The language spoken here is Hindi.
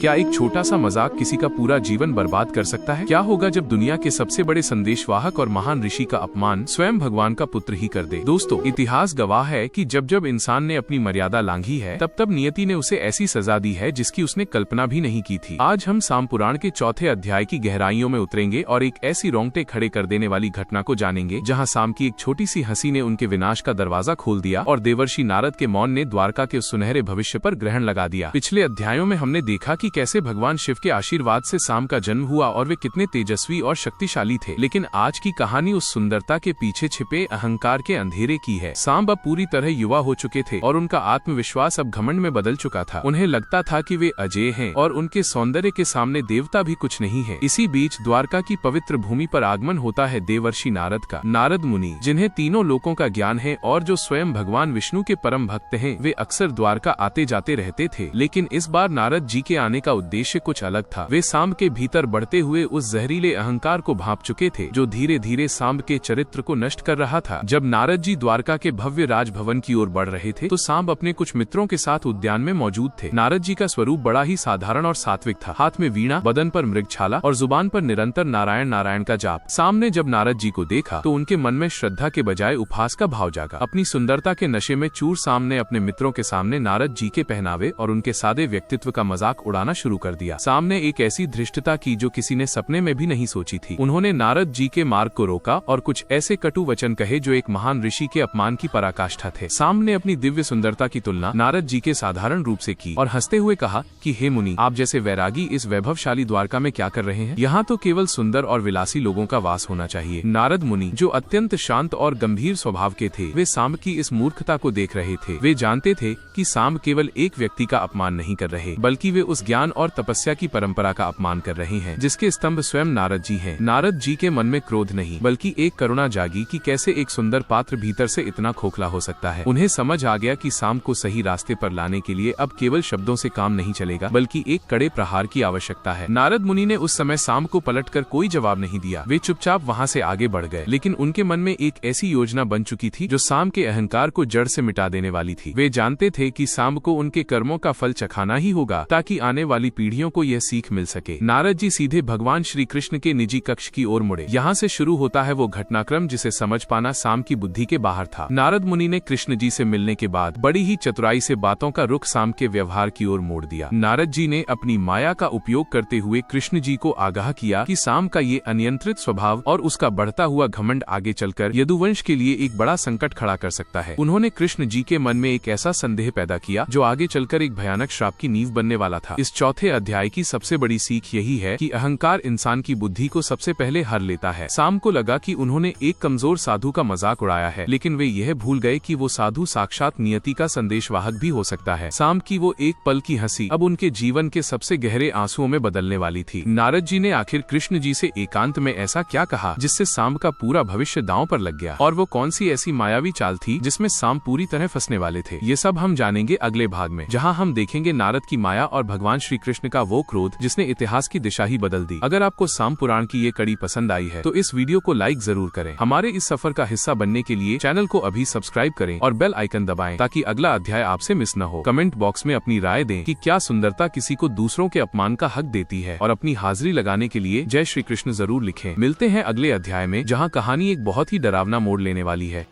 क्या एक छोटा सा मजाक किसी का पूरा जीवन बर्बाद कर सकता है? क्या होगा जब दुनिया के सबसे बड़े संदेशवाहक और महान ऋषि का अपमान स्वयं भगवान का पुत्र ही कर दे? दोस्तों, इतिहास गवाह है कि जब जब इंसान ने अपनी मर्यादा लांघी है, तब तब नियति ने उसे ऐसी सजा दी है जिसकी उसने कल्पना भी नहीं की थी। आज हम साम पुराण के चौथे अध्याय की गहराइयों में उतरेंगे और एक ऐसी रोंगटे खड़े कर देने वाली घटना को जानेंगे जहाँ साम की एक छोटी सी हंसी ने उनके विनाश का दरवाजा खोल दिया और देवर्षि नारद के मौन ने द्वारका के उस सुनहरे भविष्य पर ग्रहण लगा दिया। पिछले अध्यायों में हमने देखा कि कैसे भगवान शिव के आशीर्वाद से साम का जन्म हुआ और वे कितने तेजस्वी और शक्तिशाली थे। लेकिन आज की कहानी उस सुंदरता के पीछे छिपे अहंकार के अंधेरे की है। साम अब पूरी तरह युवा हो चुके थे और उनका आत्मविश्वास अब घमंड में बदल चुका था। उन्हें लगता था कि वे अजेय हैं और उनके सौंदर्य के सामने देवता भी कुछ नहीं है। इसी बीच द्वारका की पवित्र भूमि पर आगमन होता है देवर्षि नारद का। नारद मुनि, जिन्हें तीनों लोकों का ज्ञान है और जो स्वयं भगवान विष्णु के परम भक्त हैं, वे अक्सर द्वारका आते जाते रहते थे। लेकिन इस बार नारद जी के आने का उद्देश्य कुछ अलग था। वे साम के भीतर बढ़ते हुए उस जहरीले अहंकार को भांप चुके थे जो धीरे धीरे साम के चरित्र को नष्ट कर रहा था। जब नारद जी द्वारका के भव्य राजभवन की ओर बढ़ रहे थे तो साम अपने कुछ मित्रों के साथ उद्यान में मौजूद थे। नारद जी का स्वरूप बड़ा ही साधारण और सात्विक था। हाथ में वीणा, बदन पर मृगछाला और जुबान पर निरंतर नारायण नारायण का जाप। साम ने जब नारद जी को देखा तो उनके मन में श्रद्धा के बजाय उपहास का भाव जागा। अपनी सुंदरता के नशे में चूर साम ने अपने मित्रों के सामने नारद जी के पहनावे और उनके सादे व्यक्तित्व का मजाक उड़ाना शुरू कर दिया। साम ने एक ऐसी धृष्टता की जो किसी ने सपने में भी नहीं सोची थी। उन्होंने नारद जी के मार्ग को रोका और कुछ ऐसे कटु वचन कहे जो एक महान ऋषि के अपमान की पराकाष्ठा थे। साम ने अपनी दिव्य सुंदरता की तुलना नारद जी के साधारण रूप से की और हंसते हुए कहा कि हे मुनि, आप जैसे वैरागी इस वैभवशाली द्वारका में क्या कर रहे हैं? यहाँ तो केवल सुंदर और विलासी लोगों का वास होना चाहिए। नारद मुनि, जो अत्यंत शांत और गंभीर स्वभाव के थे, वे साम की इस मूर्खता को देख रहे थे। वे जानते थे कि साम केवल एक व्यक्ति का अपमान नहीं कर रहे, बल्कि वे उस ज्ञान और तपस्या की परंपरा का अपमान कर रहे हैं जिसके स्तंभ स्वयं नारद जी हैं। नारद जी के मन में क्रोध नहीं बल्कि एक करुणा जागी कि कैसे एक सुंदर पात्र भीतर से इतना खोखला हो सकता है। उन्हें समझ आ गया कि साम को सही रास्ते पर लाने के लिए अब केवल शब्दों से काम नहीं चलेगा, बल्कि एक कड़े प्रहार की आवश्यकता है। नारद मुनि ने उस समय साम को पलटकर कोई जवाब नहीं दिया। वे चुपचाप वहाँ से आगे बढ़ गए। लेकिन उनके मन में एक ऐसी योजना बन चुकी थी जो साम के अहंकार को जड़ से मिटा देने वाली थी। वे जानते थे कि साम को उनके कर्मों का फल चखाना ही होगा ताकि आने वाली पीढ़ियों को यह सीख मिल सके। नारद जी सीधे भगवान श्री कृष्ण के निजी कक्ष की ओर मुड़े। यहाँ से शुरू होता है वो घटनाक्रम जिसे समझ पाना साम की बुद्धि के बाहर था। नारद मुनि ने कृष्ण जी से मिलने के बाद बड़ी ही चतुराई से बातों का रुख साम के व्यवहार की ओर मोड़ दिया। नारद जी ने अपनी माया का उपयोग करते हुए कृष्ण जी को आगाह किया कि साम का ये अनियंत्रित स्वभाव और उसका बढ़ता हुआ घमंड आगे चलकर यदुवंश के लिए एक बड़ा संकट खड़ा कर सकता है। उन्होंने कृष्ण जी के मन में एक ऐसा संदेह पैदा किया जो आगे चलकर एक भयानक श्राप की नींव बनने वाला था। इस चौथे अध्याय की सबसे बड़ी सीख यही है कि अहंकार इंसान की बुद्धि को सबसे पहले हर लेता है। साम को लगा कि उन्होंने एक कमजोर साधु का मजाक उड़ाया है, लेकिन वे यह भूल गए कि वो साधु साक्षात नियति का संदेशवाहक भी हो सकता है। साम की वो एक पल की हंसी अब उनके जीवन के सबसे गहरे आंसुओं में बदलने वाली थी। नारद जी ने आखिर कृष्ण जी से एकांत में ऐसा क्या कहा जिससे साम का पूरा भविष्य दांव पर लग गया, और वो कौन सी ऐसी मायावी चाल थी जिसमें साम पूरी तरह फंसने वाले थे? ये सब हम जानेंगे अगले भाग में, जहाँ हम देखेंगे नारद की माया और भगवान श्री कृष्ण का वो क्रोध जिसने इतिहास की दिशा ही बदल दी। अगर आपको साम पुराण की ये कड़ी पसंद आई है तो इस वीडियो को लाइक जरूर करें। हमारे इस सफर का हिस्सा बनने के लिए चैनल को अभी सब्सक्राइब करें और बेल आइकन दबाएं ताकि अगला अध्याय आपसे मिस न हो। कमेंट बॉक्स में अपनी राय दें कि क्या सुंदरता किसी को दूसरों के अपमान का हक देती है, और अपनी हाजिरी लगाने के लिए जय श्री कृष्ण जरूर लिखें। मिलते हैं अगले अध्याय में जहाँ कहानी एक बहुत ही डरावना मोड़ लेने वाली है।